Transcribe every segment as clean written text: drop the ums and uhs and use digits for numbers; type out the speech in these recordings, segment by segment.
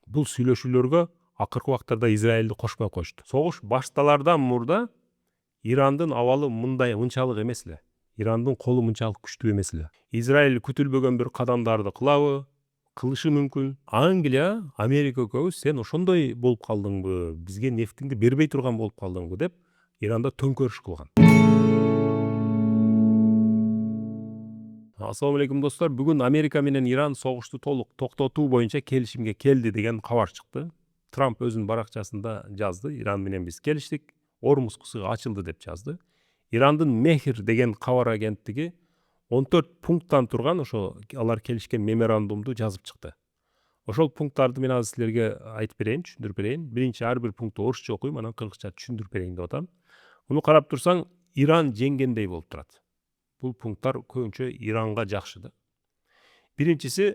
Бул сүйлөшүүлөргө акыркы убактарда Израилди кошпой коюшту. Согуш башталардан мурда Ирандын абалы мынчалык эмес эле. Ирандын колу мынчалык күчтүү эмес эле. Израиль күтүлбөгөн бир кадамдарды кылышы мүмкүн. Англия, Америка экөөбүз сен ошондой болуп калдыңбы, бизге нефтиңди бербей турган болуп калдыңбы деп Иранда төңкөрүш кылган. Ассалам алейкум достор. Бүгүн Америка менен Иран согушту толук токтотуу боюнча келишимге келди деген кабар чыкты. Трамп өзүнүн баракчасында жазды. Иран менен биз келиштик, Ормуз кысыгы ачылды деп жазды. Ирандын Мехир деген кабар агенттиги 14 пункттан турган ошо алар келишкен меморандумду жазып чыкты. Ошол пункттарды мен азыр силерге айтып берейин, түшүндүрүп берейин. Биринчи ар бир пункту орусча окуйм, анан кыргызча түшүндүрүп берейин деп атам. Муну карап турсаң, Иран жеңгендей болуп турат. Бул пункттар көбүнчө Иранга жакшы да. Биринчиси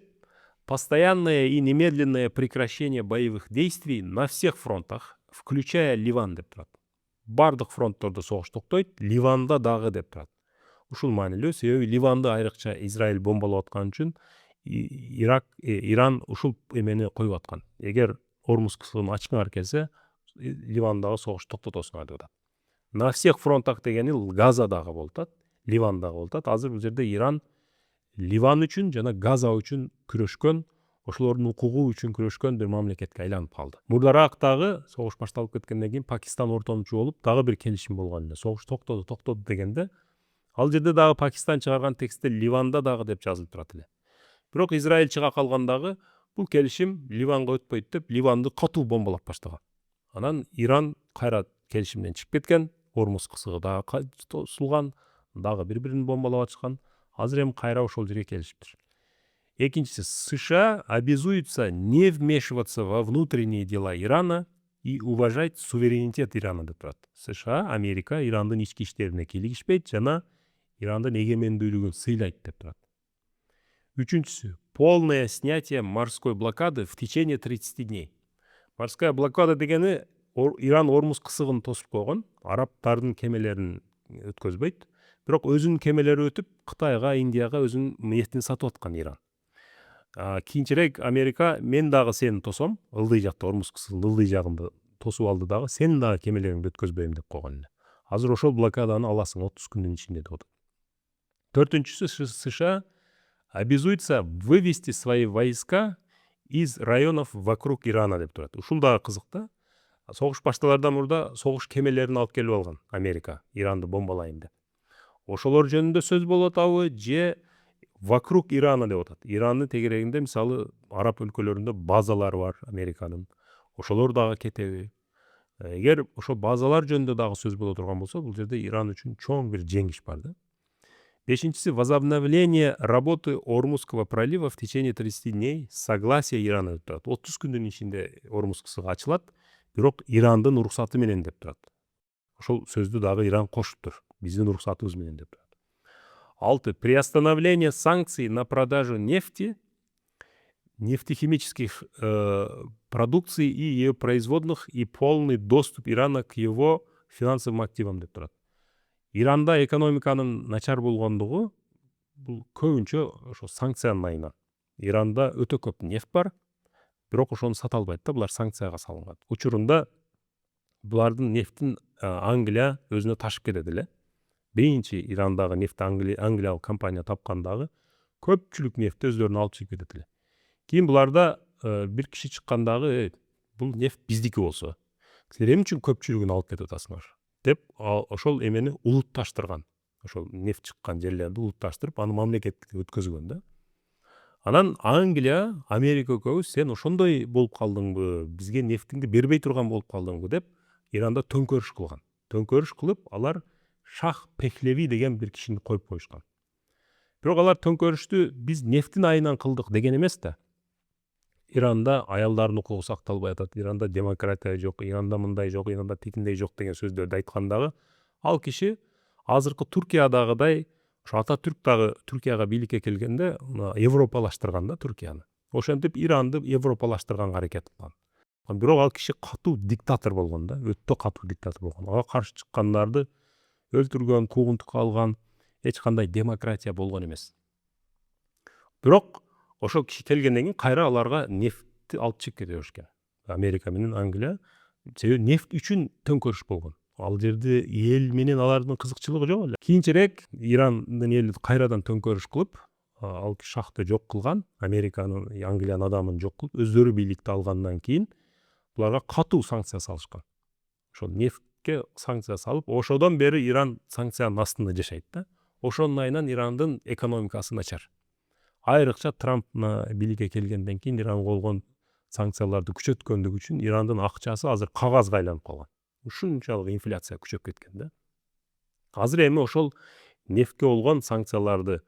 постоянное и немедленное прекращение боевых действий на всех фронтах, включая Ливан деп турат. Бардык фронттордо согуш токтойт, Ливанда дагы деп турат. Ушул маанилүү, себеби Ливанды айрыкча Израиль бомбалап аткан үчүн Иран ушул эмени коюп аткан. Эгер Ормуз кысыгын ачкыңар келсе, Ливандагы согуш токтотосуңар деп атат. На всех фронтах дегени Газадагы болуп атат, Ливандагы болуп атат. Азыр бул жерде Иран Ливан үчүн жана Газа үчүн күрөшкөн, ошолордун укугу үчүн күрөшкөн бир мамлекетке айланып калды. Мурдараак дагы согуш башталып кеткенден кийин Пакистан ортомчу болуп, дагы бир келишим болгон эле. Согуш токтоду дегенде, ал жерде дагы Пакистан чыгарган текстте Ливанда дагы деп жазылып турат эле. Бирок Израиль чыга калгандагы бул келишим Ливанга өтпөйт деп Ливанды катуу бомбалап баштаган. Анан Иран кайра келишимден чыгып кеткен, Ормуз кысыгы дагы тосулган, дагы бири-бирин бомбалап атышкан. Азыр эми кайра ошол жерге келишиптир. Экинчиси, США обязуются не вмешиваться во внутренние дела Ирана и уважать суверенитет Ирана деп турат. США, Америка Ирандын ички иштерине кийлигишпейт жана Ирандын эгемендүүлүгүн сыйлайт деп турат. Үчүнчүсү, полное снятие морской блокады в течение 30 дней. Морская блокада дегени Иран Ормуз кысыгын тосуп койгон, арабтардын кемелерин өткөзбөйт. Бирок өзүнүн кемелери өтүп, Кытайга, Индияга өзүнүн нефтин сатып аткан Иран. Кийинчерээк Америка мен дагы сени тосом, ылдый жакта Ормуз кысыгынын ылдый жагында тосуп алды дагы, сенин дагы кемелериңди өткөзбөйм деп койгон эле. Азыр ошол блокаданы аласың 30 күндүн ичинде деп атат. Төртүнчүсү, США обязуется вывести свои войска из районов вокруг Ирана деп турат. Ушул дагы кызык да. Согуш башталардан мурда согуш кемелерин алып келип алган Америка, Иранды бомбалайм деп. Ошолор жөнүндө сөз болуп атабы же вокруг Ирана деп атат. Ирандын тегерегинде мисалы араб өлкөлөрүндө базалар бар Американын. Ошолор дагы кетеби? Эгер ошол базалар жөнүндө дагы сөз боло турган болсо, бул жерде Иран үчүн чоң бир жеңиш бар да. Бешинчиси, возобновление работы Ормузского пролива в течение 30 дней согласие Ирана деп турат. 30 күндүн ичинде Ормуз кысыгы ачылат, бирок Ирандын уруксаты менен деп турат. Ошол сөздү дагы Иран кошуптур. Биздин уруксатыбыз менен деп турат. 6. Приостановление санкций на продажу нефти, нефтехимических продукций и ее производных и полный доступ Ирана к его финансовым активам деп турат. Иранда экономиканын начар болгондугу бул көбүнчө ошо санкциянын айынан. Иранда өтө көп нефт бар, бирок ошону сата албайт да, булар санкцияга салынгат. Учурунда булардын нефтин Англия өзүнө ташып кетет эле. Биринчи Ирандагы нефти Англиялык компания тапкандагы көпчүлүк нефти өздөрүнө алып чыгып кетет эле. Кийин буларда бир киши чыккандагы, бул нефт биздики болсо, силер эмне үчүн көпчүлүгүн алып кетип атасыңар деп ошол эмени улутташтырган. Ошол нефт чыккан жерлерди улутташтырып, аны мамлекетке өткөзгөн да. Анан Англия, Америка экөөбүз сен ошондой болуп калдыңбы, бизге нефтиңди бербей турган болуп калдыңбы деп Иранда төңкөрүш кылган. Төңкөрүш кылып, алар Шах Пехлеви деген бир кишини коюп коюшкан. Бирок алар төңкөрүштү биз нефтин айынан кылдык деген эмес да. Иранда аялдардын укугу сакталбай атат, Иранда демократия жок, Иранда мындай жок, Иранда тигиндей жок деген сөздөрдү айткандагы, ал киши азыркы Туркиядагыдай, ошо Ататүрк дагы Түркияга бийликке келгенде европалаштырган да Түркияны. Ошентип Иранды европалаштырганга аракет кылган. Бирок ал киши катуу диктатор болгон да, өтө катуу диктатор болгон. Ага каршы чыккандарды өлтүргөн, куугунтукка алган, эч кандай демократия болгон эмес. Бирок ошол киши келгенден кийин кайра аларга нефт нефтти алып чыгып кете беришкен. Америка менен Англия. Себеби нефт үчүн төңкөрүш болгон. Ал жерде эл менен алардын кызыкчылыгы жок эле. Кийинчерээк Ирандын эли кайрадан төңкөрүш кылып, ал шахты жок кылган, Американын, Англиянын адамын жок кылып, өздөрү бийликти алгандан кийин буларга катуу санкция салышкан. Ошол нефтке санкция салып, ошодон бери Иран санкциянын астында жашайт да. Ошонун айынан Ирандын экономикасы начар. Айрыкча Трамп бийликке келгенден кийин Иранга болгон санкцияларды күчөткөндүгү үчүн Ирандын акчасы азыр кагазга айланып калган. Ушунчалык инфляция күчөп кеткен да. Азыр эми ошол нефтке болгон санкцияларды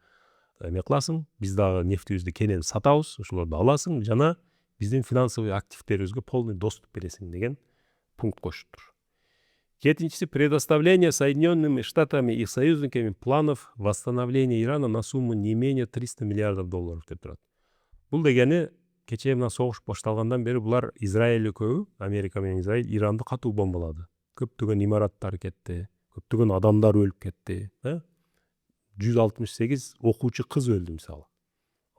эме кыласың, биз дагы нефтибизди кенен сатабыз, ошолорду аласың жана биздин финансовый активтерибизге полный доступ бересиң деген пункт кошуптур. Четинчиси, предоставление Соединенными Штатами и союзниками планов восстановления Ирана на сумму не менее 300 миллиардов долларов деп турат. Бул дегени кечээ мына согуш башталгандан бери булар Израиль экөө, Америка менен Израиль Иранды катуу бомбалады. Көптөгөн имараттар кетти, көптөгөн адамдар өлүп кетти, 168 окуучу кыз өлдү мисалы.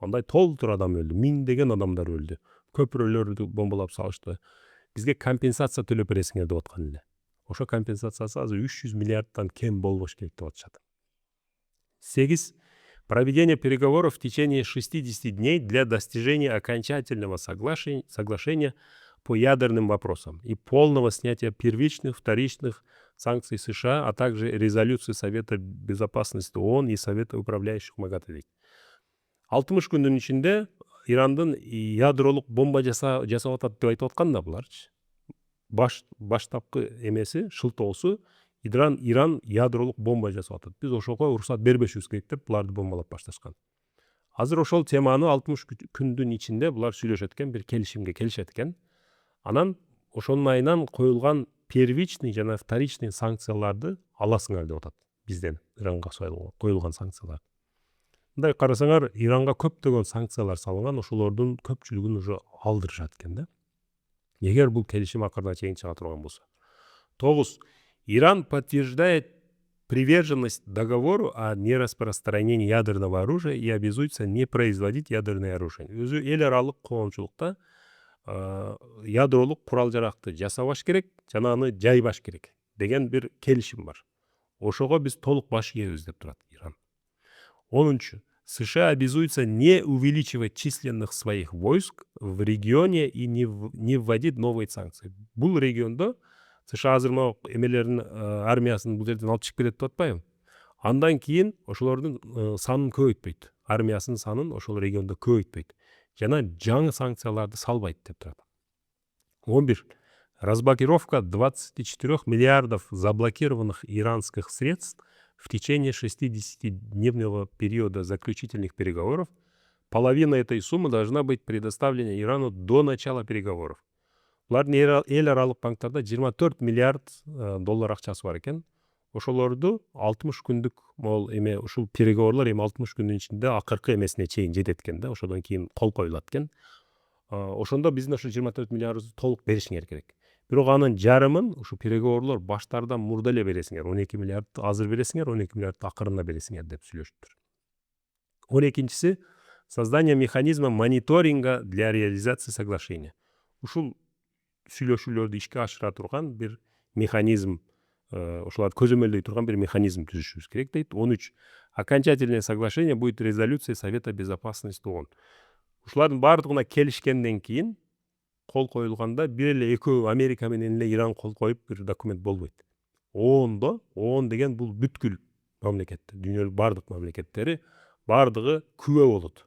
Андай толтур адам өлдү, миңдеген адамдар өлдү. Көпүрөлөрдү бомбалап салышты. Бизге компенсация төлөп бересиңер деп аткан эле. Ошо компенсациясы азыр 300 миллиарддан кем болбош керек деп атышат. 8. Проведение переговоров в течение 60 дней для достижения окончательного соглашения по ядерным вопросам и полного снятия первичных, вторичных санкций США, а также резолюции Совета Безопасности ООН и Совета управляющих МАГАТЭ. 60 күндүн ичинде Ирандын ядролук бомба жасап атат деп айтып аткан да буларчы. Баштапкы эмеси, шылтоосу Иран ядролук бомба жасап атат. Биз ошого уруксат бербешибиз керек деп буларды бомбалап башташкан. Азыр ошол теманы 60 күндүн ичинде булар сүйлөшөт экен, бир келишимге келишет экен. Анан ошонун айынан коюлган первичный жана вторичный санкцияларды аласыңар деп атат. Бизден Иранга коюлган санкциялар. Мындай карасаңар, Иранга көптөгөн санкциялар салынган, ошолордун көпчүлүгүн уже алдырышат экен да. Эгер бул келишим акырына чейин чыга турган болсо. 9. Иран подтверждает приверженность договору о нераспространении ядерного оружия и обязуется не производить ядерное оружие. Өзү эл аралык коомчулукта ядролук курал-жаракты жасабаш керек, жана аны жайбаш керек деген бир келишим бар. Ошого биз толук баш ийебиз деп турат Иран. 10. США обязуется не увеличивать численных своих войск в регионе и не вводить новые санкции. Бул региондо США азыр эмелерин армиясын бул жерден алып чыгып кетет деп атпайбы? Андан кийин ошолордун санын көбөйтпөйт. Армиясынын санын ошол региондо көбөйтпөйт. Жана жаңы санкцияларды салбайт деп турат. 11. Разблокировка 24 миллиардов заблокированных иранских средств в течение 60-дневного периода заключительных переговоров. Половина этой суммы должна быть предоставлена Ирану до начала переговоров. Булардын эл аралык банктарда 24 миллиард доллар акчасы бар экен. Ошолорду 60 күндүк эме ушул переговорлор 60 күндүн ичинде акыркы эмесине чейин жетет экен да, ошодон кийин кол коюлат экен. Ошондо биздин ошо 24 миллиардды толук беришиңер керек. Бирок анын жарымын ушу переговорлор баштардан мурда эле бересиңер. 12 миллиардты азыр бересиңер, 12 миллиардты акырында бересиңер деп сүйлөшүптүр. 12-си создание механизма мониторинга для реализации соглашения. Ушул сүйлөшүүлөрдү ишке ашыра турган бир механизм, ошоларды көзөмөлдөй турган бир механизм түзүшүбүз керек дейт. 13. Окончательное соглашение будет резолюцией Совета Безопасности ООН. Ушулардын баардыгына келишкенден кийин кол коюлганда бир эле экөө Америка менен эле Иран кол коюп бир документ болбойт. ООН деген бул бүткүл мамлекет, дүйнөнүн баардык мамлекеттери баардыгы күбө болот.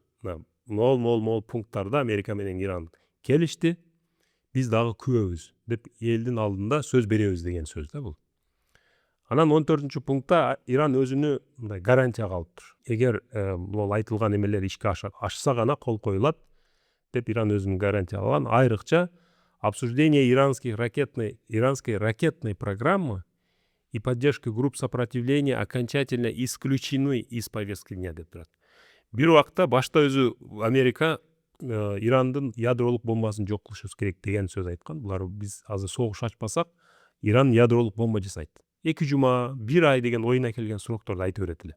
Мол пункттарда Америка менен Иран келишти, биз дагы күбөбүз деп элдин алдында сөз беребиз деген сөз да бул. Анан 14 пунктта Иран өзүнү мындай гарантияга алыптыр. Эгер бул айтылган эмелер ишке ашса гана кол коюлат деп Иран өзүнүн гарантия алган. Айрыкча обсуждение иранской ракетной программы и поддержка групп сопротивления окончательно исключены из повестки дня деп турат. Бир убакта башта өзү Америка Ирандын ядролук бомбасын жок кылышыбыз керек деген сөз айткан. Булар биз азыр согуш ачпасак, Иран ядролук бомба жасайт. 2 жума, 1 ай деген оюна келген срокторду айтып берет эле.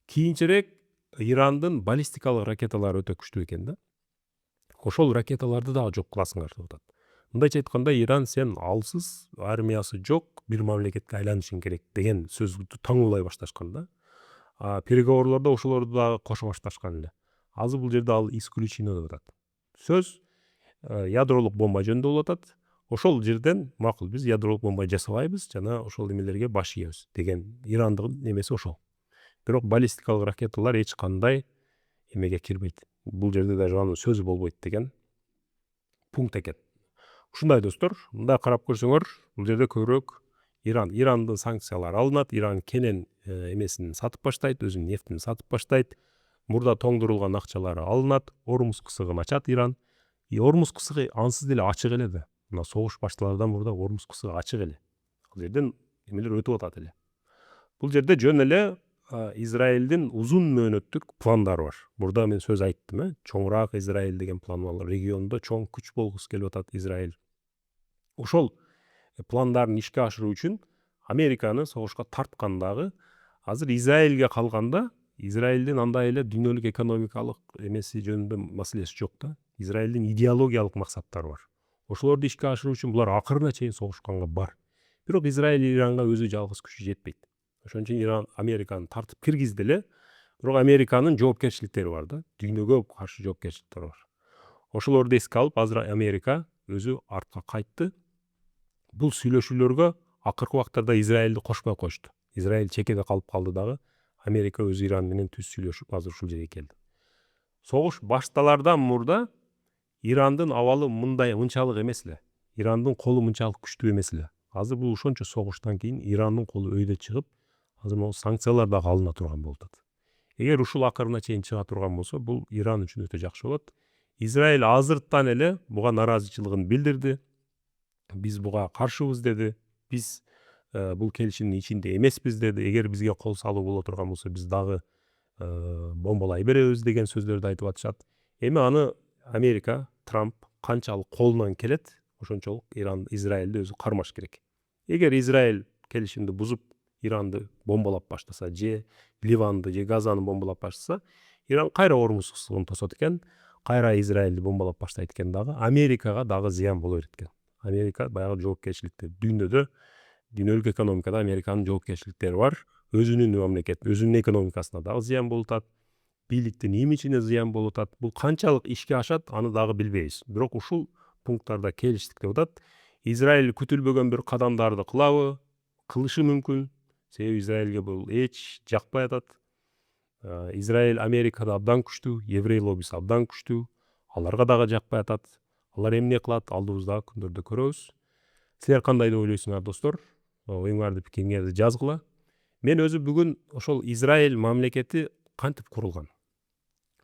Кийинчерээк Ирандын баллистикалык ракеталары өтө күчтүү экен да. ошол ракеталарды дагы жок кыласыңар деп атат. Мындайча айтканда Иран сен алсыз, армиясы жок бир мамлекетке айланышың керек деген сөздү таңуулай башташкан да. Переговорлордо ошолорду дагы кошо башташкан эле. Азыр бул жерде ал исключение деп атат. Сөз ядролук бомба жөнүндө болуп атат. Ошол жерден макул биз ядролук бомба жасабайбыз жана ошол эмелерге баш ийебиз деген Ирандын немеси ошол. Бирок баллистикалык ракеталар эч кандай эмеге кирбейт. Бул жерде даже анын сөзү болбойт деген пункт экен. Ушундай достор, мындай карап көрсөңөр, бул жерде көбүрөөк Ирандын санкциялары алынат, Иран кенен эмесин сатып баштайт, өзүнүн нефтин сатып баштайт. Мурда тоңдурулган акчалары алынат, Ормуз кысыгын ачат Иран. Ормуз кысыгы ансыз деле ачык эле да. Мына согуш башталардан мурда Ормуз кысыгы ачык эле. Ал жерден эмелер өтүп атат эле. Бул жерде жөн эле Израилдин узун мөөнөттүк пландары бар. Мурда мен сөз айттым, чоңураак Израиль деген план бар. Региондо чоң күч болгусу келип атат Израиль. Ошол пландарын ишке ашыруу үчүн Американы согушка тарткан дагы азыр Израилге калганда Израилдин андай эле дүйнөлүк экономикалык эмеси жөнүндө маселеси жок да. Израилдин идеологиялык максаттары бар. Ошолорду ишке ашыруу үчүн булар акырына чейин согушканга бар. Бирок Израиль Иранга өзү жалгыз күчү жетпейт. Ошон үчүн Иран Американы тартып киргизди эле. Бирок Американын жоопкерчиликтери бар да. Дүйнөгө каршы жоопкерчиликтери бар. Ошолорду эске алып азыр Америка өзү артка кайтты. Бул сүйлөшүүлөргө акыркы убактарда Израилди кошпой коюшту. Израиль чекеде калып калды дагы. Америка өзү Иран менен түз сүйлөшүп азыр ушул жерге келди. Согуш башталардан мурда Ирандын абалы мынчалык эмес эле. Ирандын колу мынчалык күчтүү эмес эле. Азыр бул ошончо согуштан кийин Ирандын колу өйдө чыгып, азыр могу санкциялар дагы алына турган болуп атат. Эгер ушул акырына чейин чыга турган болсо, бул Иран үчүн өтө жакшы болот. Израиль азырттан эле буга нааразычылыгын билдирди. Биз буга каршыбыз деди. Биз бул келишимдин ичинде эмеспиз деди. Эгер бизге кол салуу боло турган болсо, биз дагы бомбалай беребиз деген сөздөрдү айтып атышат. Эми аны Америка, Трамп канчалык колунан келет, ошончолук Израилди өзү кармаш керек. Эгер Израиль келишимди бузуп Иранды бомбалап баштаса, же Ливанды, же Газаны бомбалап баштаса, Иран кайра Ормуз кысыгын тосот экен, кайра Израилди бомбалап баштайт экен дагы, Америкага дагы зыян боло берет экен. Америка баягы жоопкерчиликти дүйнөдө, дүйнөлүк экономикада Американын жоопкерчиликтери бар. Өзүнүн мамлекет, өзүнүн экономикасына дагы зыян болуп атат. Бийликтин имиджине зыян болуп атат. Бул канчалык ишке ашат, аны дагы билбейбиз. Бирок ушул пункттарда келиштик деп атат. Израиль күтүлбөгөн бир кадамдарды кылабы, кылышы мүмкүн. Себеби Израилге бул эч жакпай атат. Израиль Америкада абдан күчтүү, еврей лоббиси абдан күчтүү. Аларга дагы жакпай атат. Алар эмне кылат, алдыбыздагы күндөрдө көрөбүз. Силер кандай деп ойлойсуңар достор? Оюңарды, пикириңерди жазгыла. Мен өзү бүгүн ошол Израиль мамлекети кантип курулган,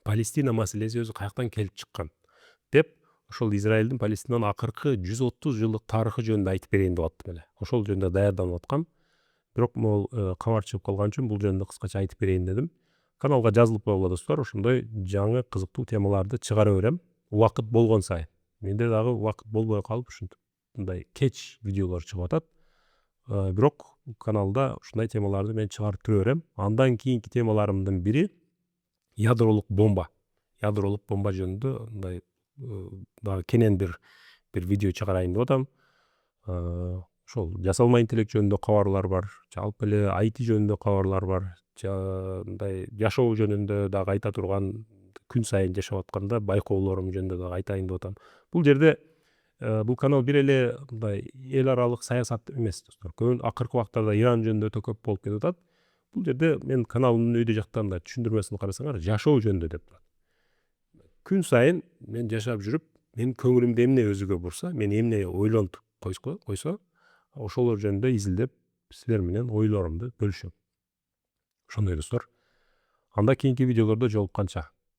Палестина маселеси өзү каяктан келип чыккан деп ошол Израилдин Палестинанын акыркы 130 жылдык тарыхы жөнүндө айтып берейин деп аттым эле. Ошол жөнүндө даярданып аткам. Бирок могул кабар чыгып калган үчүн бул жөнүндө кыскача айтып берейин дедим. Каналга жазылып койгула достор, ошондой жаңы кызыктуу темаларды чыгара берем убакыт болгон сайын. Менде дагы убакыт болбой калып ушундай кеч видеолор чыгып атат. Бирок каналда ушундай темаларды мен чыгарып тура берем. Андан кийинки темаларымдын бири ядролук бомба. Ядролук бомба жөнүндө мындай дагы кенен бир видео чыгарайын деп атам. Ошол жасалма интеллект жөнүндө кабарлар бар, жалпы эле IT жөнүндө кабарлар бар, мындай жашоо жөнүндө дагы айта турган, күн сайын жашап атканда байкоолорум жөнүндө дагы айтайын деп атам. Бул жерде бул канал бир эле мындай эл аралык саясат эмес достор. Көбүн акыркы убактарда Иран жөнүндө өтө көп болуп кетип атат. Бул жерде мен каналымдын өйдө жактан да түшүндүрмөсүн карасаңар, жашоо жөнүндө деп турат. Күн сайын мен жашап жүрүп, менин көңүлүмдү эмне өзүгө бурса, мен эмне ойлонуп койсо, ошолор жөнүндө изилдеп силер менен ойлорумду бөлүшөм. Ошондой достор. Анда кийинки видеолордо жолукканча